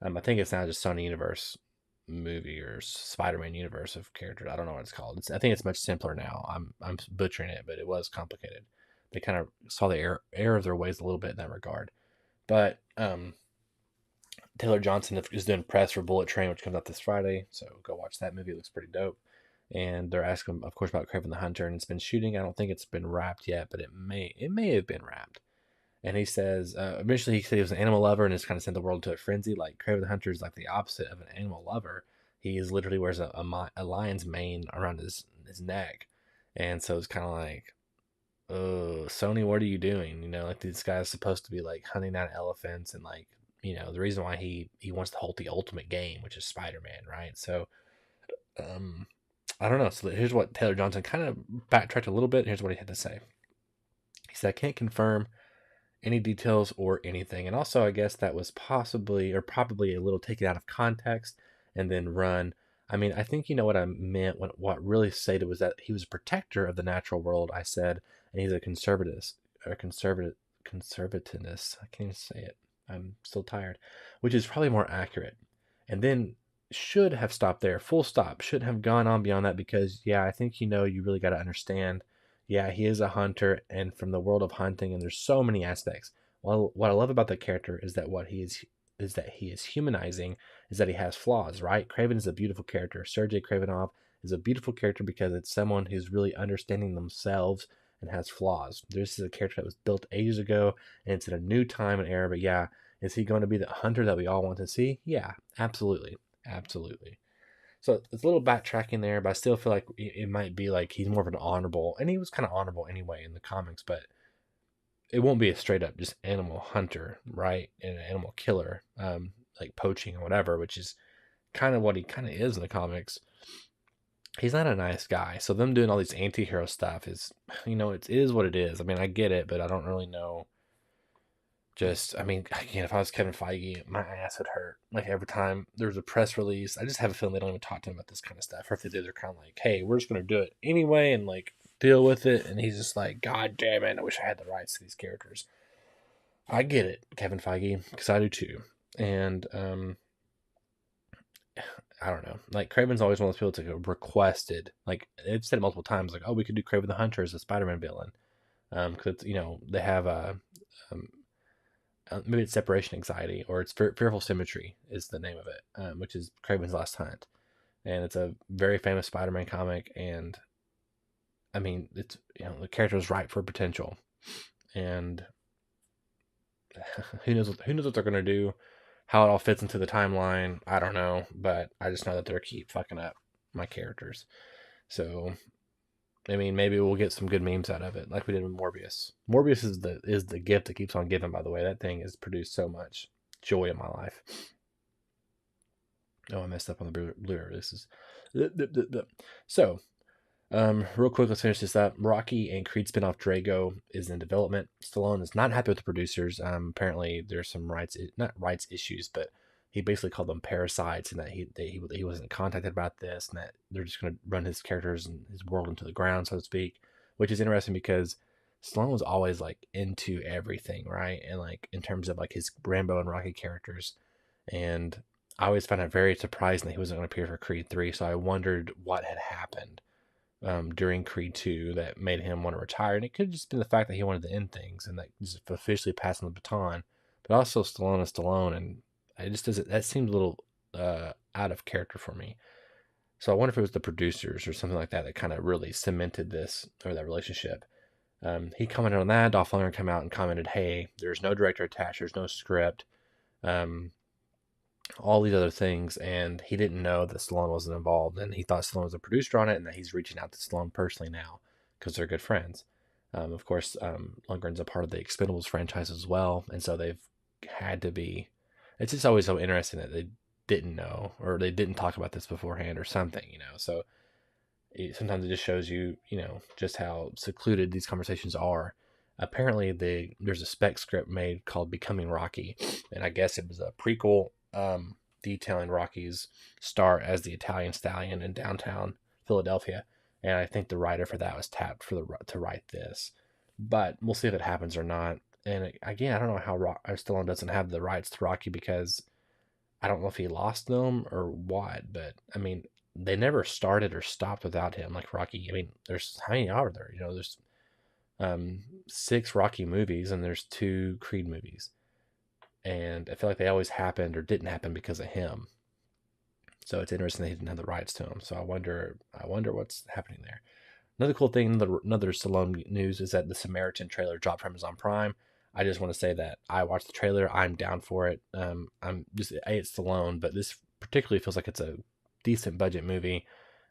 Speaker 6: I think it's now just Sony Universe movie or Spider-Man universe of characters. I don't know what it's called. I think it's much simpler now. I'm butchering it, but it was complicated. They kind of saw the error of their ways a little bit in that regard. But Taylor Johnson is doing press for Bullet Train, which comes out this Friday. So go watch that movie. It looks pretty dope. And they're asking, of course, about Kraven the Hunter, and it's been shooting. I don't think it's been wrapped yet, but it may have been wrapped. And he says, eventually he said he was an animal lover and has kind of sent the world to a frenzy. Like, Kraven the Hunter is like the opposite of an animal lover. He is literally wears a lion's mane around his neck. And so it's kind of like, oh, Sony, what are you doing? Like, this guy's supposed to be like hunting down elephants, and like, the reason why he wants to hold the ultimate game, which is Spider-Man, right? So, I don't know. So here's what Taylor Johnson kind of backtracked a little bit. Here's what he had to say. He said, I can't confirm any details or anything. And also, I guess that was probably a little taken out of context and then run. I mean, I think you know what I meant. What really stated was that he was a protector of the natural world, I said, and he's a conservativist. I can't even say it. I'm still tired, which is probably more accurate. And then should have stopped there, full stop. Shouldn't have gone on beyond that because, yeah, I think you really got to understand. Yeah, he is a hunter, and from the world of hunting, and there's so many aspects. Well, what I love about the character is that he is humanizing, is that he has flaws, right? Kraven is a beautiful character. Sergei Kravenov is a beautiful character because it's someone who's really understanding themselves and has flaws. This is a character that was built ages ago, and it's in a new time and era, but yeah, is he going to be the hunter that we all want to see? Yeah, absolutely. Absolutely. So it's a little backtracking there, but I still feel like it might be like he's more of an honorable, and he was kind of honorable anyway in the comics, but it won't be a straight up just animal hunter, right? And an animal killer, like poaching or whatever, which is kind of what he kind of is in the comics. He's not a nice guy. So them doing all these anti-hero stuff is, it is what it is. I mean, I get it, but I don't really know. Again, if I was Kevin Feige, my ass would hurt. Like, every time there was a press release, I just have a feeling they don't even talk to him about this kind of stuff. Or if they do, they're kind of like, hey, we're just going to do it anyway and, like, deal with it. And he's just like, God damn it, I wish I had the rights to these characters. I get it, Kevin Feige, because I do too. And, I don't know. Like, Kraven's always one of those people that's like requested. Like, they've said it multiple times, like, oh, we could do Kraven the Hunter as a Spider-Man villain. Because, they have a... maybe it's separation anxiety, or it's fearful symmetry is the name of it, which is Kraven's Last Hunt, and it's a very famous Spider-Man comic. And I mean, it's the character is ripe for potential, and who knows what they're gonna do, how it all fits into the timeline. I don't know, but I just know that they're keep fucking up my characters. So I mean, maybe we'll get some good memes out of it, like we did with Morbius. Morbius is the gift that keeps on giving. By the way, that thing has produced so much joy in my life. Oh, I messed up on the Blu-ray. This is so. Real quick, let's finish this up. Rocky and Creed spinoff Drago is in development. Stallone is not happy with the producers. Apparently, there's some not rights issues, but he basically called them parasites, and that he wasn't contacted about this, and that they're just going to run his characters and his world into the ground, so to speak, which is interesting because Stallone was always like into everything, right? And like in terms of like his Rambo and Rocky characters, and I always found it very surprising that he wasn't going to appear for Creed 3, so I wondered what had happened during Creed 2 that made him want to retire, and it could have just been the fact that he wanted to end things and that just officially passing the baton. but also Stallone is Stallone, and it just doesn't. That seemed a little out of character for me. So I wonder if it was the producers or something like that that kind of really cemented this or that relationship. He commented on that. Dolph Lundgren came out and commented, "Hey, there's no director attached. There's no script. Um, all these other things," and he didn't know that Stallone wasn't involved, and he thought Stallone was a producer on it, and that he's reaching out to Stallone personally now because they're good friends. Of course, Lundgren's a part of the Expendables franchise as well, and so they've had to be. It's just always so interesting that they didn't know or they didn't talk about this beforehand or something, So sometimes it just shows you, just how secluded these conversations are. Apparently, there's a spec script made called Becoming Rocky, and I guess it was a prequel detailing Rocky's start as the Italian stallion in downtown Philadelphia. And I think the writer for that was tapped to write this. But we'll see if it happens or not. And again, I don't know how Stallone doesn't have the rights to Rocky, because I don't know if he lost them or what. But, I mean, they never started or stopped without him like Rocky. I mean, there's how many are there? There's 6 Rocky movies and there's 2 Creed movies. And I feel like they always happened or didn't happen because of him. So it's interesting that he didn't have the rights to them. So I wonder what's happening there. Another cool thing, another Stallone news, is that the Samaritan trailer dropped from Amazon Prime. I just want to say that I watched the trailer. I'm down for it. I'm just, it's Stallone, but this particularly feels like it's a decent budget movie,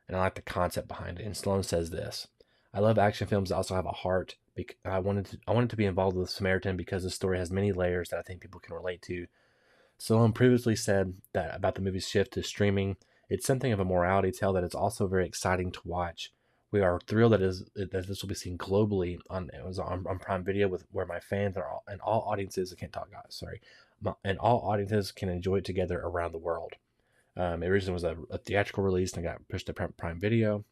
Speaker 6: and I like the concept behind it. And Stallone says this: "I love action films that also have a heart. I wanted to be involved with Samaritan because the story has many layers that I think people can relate to." Stallone previously said that about the movie's shift to streaming, "It's something of a morality tale that is also very exciting to watch. We are thrilled that this will be seen globally on Prime Video, where my fans and all audiences, I can't talk, guys, sorry, and all audiences can enjoy it together around the world." It originally was a theatrical release and got pushed to Prime Video,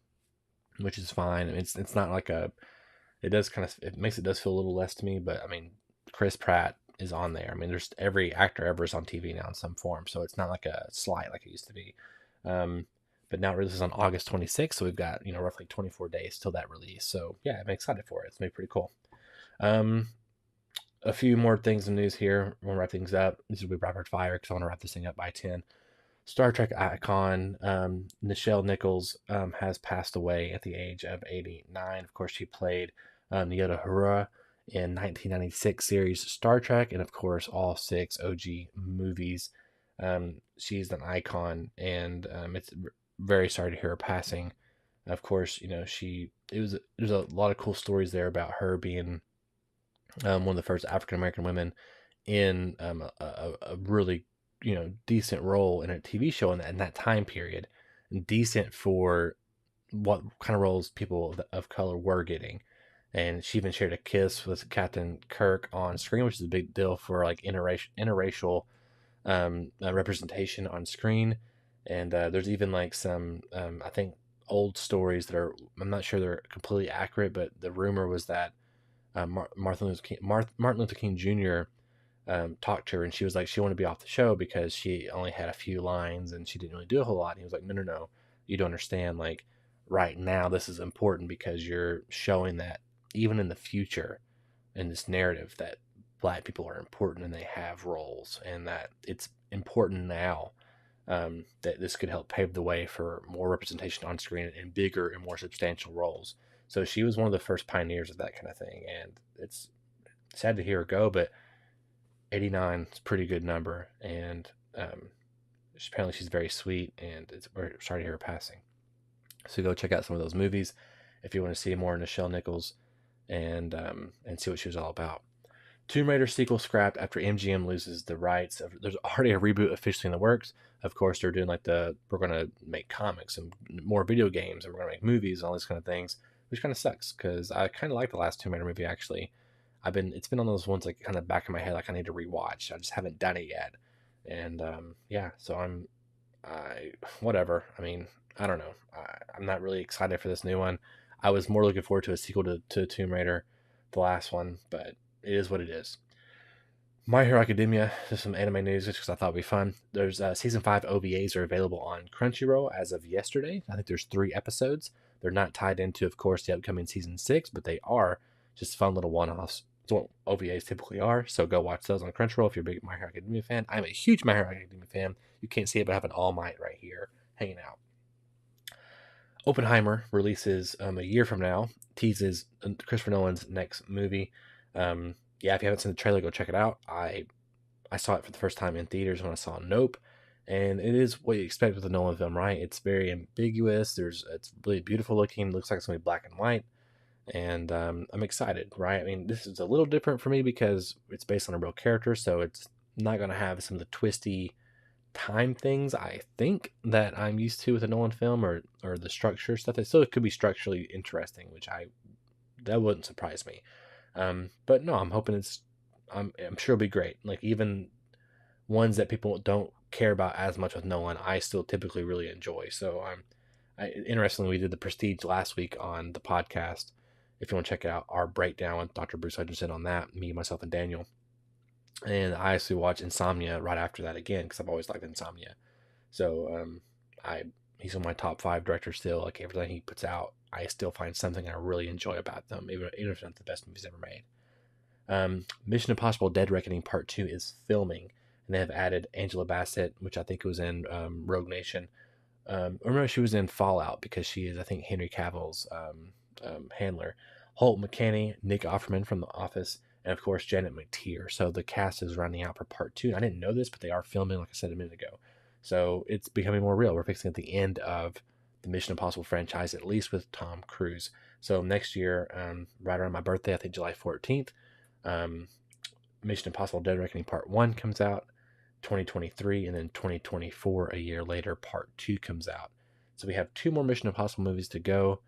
Speaker 6: which is fine. I mean, it's not like it does feel a little less to me, but I mean, Chris Pratt is on there. I mean, there's every actor ever is on TV now in some form, so it's not like a slight like it used to be. But now it releases on August 26th, so we've got roughly 24 days till that release. So yeah, I'm excited for it. It's gonna be pretty cool. A few more things in news here. We'll wrap things up. This will be rapid fire because I want to wrap this thing up by 10. Star Trek icon Nichelle Nichols has passed away at the age of 89. Of course, she played Nyota Uhura in 1996 series Star Trek, and of course all 6 OG movies. She's an icon, and it's very sorry to hear her passing. Of course, there's a lot of cool stories there about her being one of the first African American women in a really decent role in a TV show in that time period, and decent for what kind of roles people of color were getting. And she even shared a kiss with Captain Kirk on screen, which is a big deal for like interracial representation on screen. And there's even like some I think old stories that I'm not sure they're completely accurate, but the rumor was that Martin Luther King Jr. Talked to her, and she was like she wanted to be off the show because she only had a few lines and she didn't really do a whole lot. And he was like, no, you don't understand. Like right now, this is important because you're showing that even in the future, in this narrative, that Black people are important and they have roles, and that it's important now that this could help pave the way for more representation on screen and bigger and more substantial roles. So she was one of the first pioneers of that kind of thing, and it's sad to hear her go, but 89 is a pretty good number, and apparently she's very sweet, and we're sorry to hear her passing. So go check out some of those movies if you want to see more Nichelle Nichols and see what she was all about. Tomb Raider sequel scrapped after MGM loses the rights. There's already a reboot officially in the works. Of course, they're doing we're going to make comics and more video games, and we're going to make movies and all these kind of things, which kind of sucks because I kind of like the last Tomb Raider movie, actually. It's been on those ones like kind of back in my head, like I need to rewatch. I just haven't done it yet. And so whatever. I mean, I don't know. I'm not really excited for this new one. I was more looking forward to a sequel to Tomb Raider, the last one, but it is what it is. My Hero Academia, just some anime news just because I thought it'd be fun. There's season 5 OVAs are available on Crunchyroll as of yesterday. I think there's 3 episodes. They're not tied into, of course, the upcoming season 6, but they are just fun little one-offs It's what OVAs typically are. So go watch those on Crunchyroll if you're a big My Hero Academia fan. I'm a huge My Hero Academia fan. You can't see it, but I have an All Might right here hanging out. Oppenheimer releases a year from now. Teases Christopher Nolan's next movie. If you haven't seen the trailer, go check it out. I saw it for the first time in theaters when I saw Nope. And it is what you expect with a Nolan film, right? It's very ambiguous. It's really beautiful looking. Looks like it's going to be black and white. And I'm excited, right? I mean, this is a little different for me because it's based on a real character, so it's not going to have some of the twisty time things I think that I'm used to with a Nolan film, or the structure stuff. It still could be structurally interesting, which that wouldn't surprise me. But no, I'm hoping I'm sure it'll be great. Like, even ones that people don't care about as much with Nolan, I still typically really enjoy. So interestingly, we did the Prestige last week on the podcast. If you want to check it out, our breakdown with Dr. Bruce Hutchinson on that, me, myself, and Daniel. And I actually watched Insomnia right after that again, because I've always liked Insomnia. So he's on my top 5 directors still. Like, everything he puts out, I still find something I really enjoy about them, even if it's not the best movies ever made. Mission Impossible Dead Reckoning Part 2 is filming, and they have added Angela Bassett, which I think was in Rogue Nation. Or no, she was in Fallout, because she is, I think, Henry Cavill's handler. Holt McCanney, Nick Offerman from The Office, and of course Janet McTeer. So the cast is rounding out for part 2. And I didn't know this, but they are filming, like I said a minute ago. So it's becoming more real. We're fixing at the end of the Mission Impossible franchise, at least with Tom Cruise. So next year, right around my birthday, I think July 14th, Mission Impossible Dead Reckoning Part 1 comes out, 2023, and then 2024, a year later, Part 2 comes out. So we have 2 more Mission Impossible movies to go,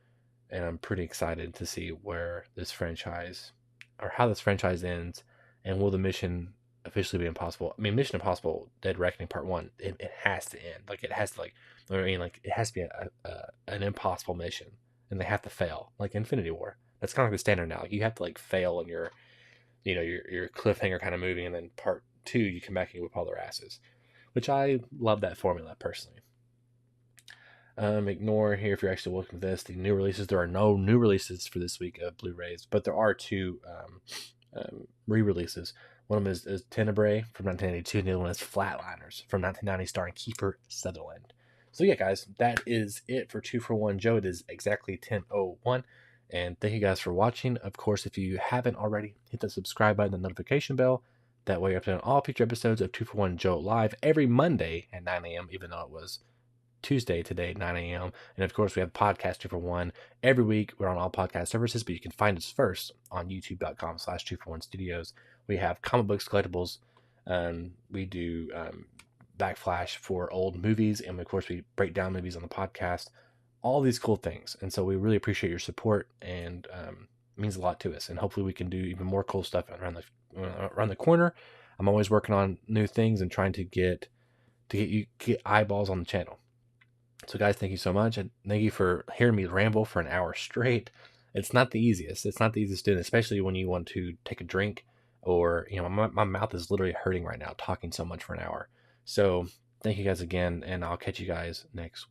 Speaker 6: and I'm pretty excited to see where this franchise, or how this franchise ends, and will the mission officially be impossible? I mean, Mission Impossible Dead Reckoning Part 1, it has to end. Like, it has to, it has to be an impossible mission, and they have to fail, like Infinity War. That's kind of like the standard now. Like, you have to, like, fail in your cliffhanger kind of movie, and then Part 2, you come back and you whip all their asses, which I love that formula personally. Ignore here if you're actually looking at this, the new releases. There are no new releases for this week of Blu-rays, but there are 2 re-releases. One of them is Tenebrae from 1982, and the other one is Flatliners from 1990, starring Kiefer Sutherland. So yeah, guys, that is it for 2 for 1 Joe. It is exactly 10:01, and thank you guys for watching. Of course, if you haven't already, hit the subscribe button and the notification bell. That way you're up to all future episodes of 2 for 1 Joe live every Monday at 9 a.m., even though it was Tuesday today at 9 a.m. And of course, we have podcast 2 for 1 every week. We're on all podcast services, but you can find us first on youtube.com/2for1 studios. We have comic books, collectibles. We do backflash for old movies. And of course, we break down movies on the podcast, all these cool things. And so we really appreciate your support, and it means a lot to us. And hopefully we can do even more cool stuff around the corner. I'm always working on new things and trying to get eyeballs on the channel. So guys, thank you so much, and thank you for hearing me ramble for an hour straight. It's not the easiest. It's not the easiest to do, especially when you want to take a drink, or my mouth is literally hurting right now talking so much for an hour. So thank you guys again, and I'll catch you guys next week.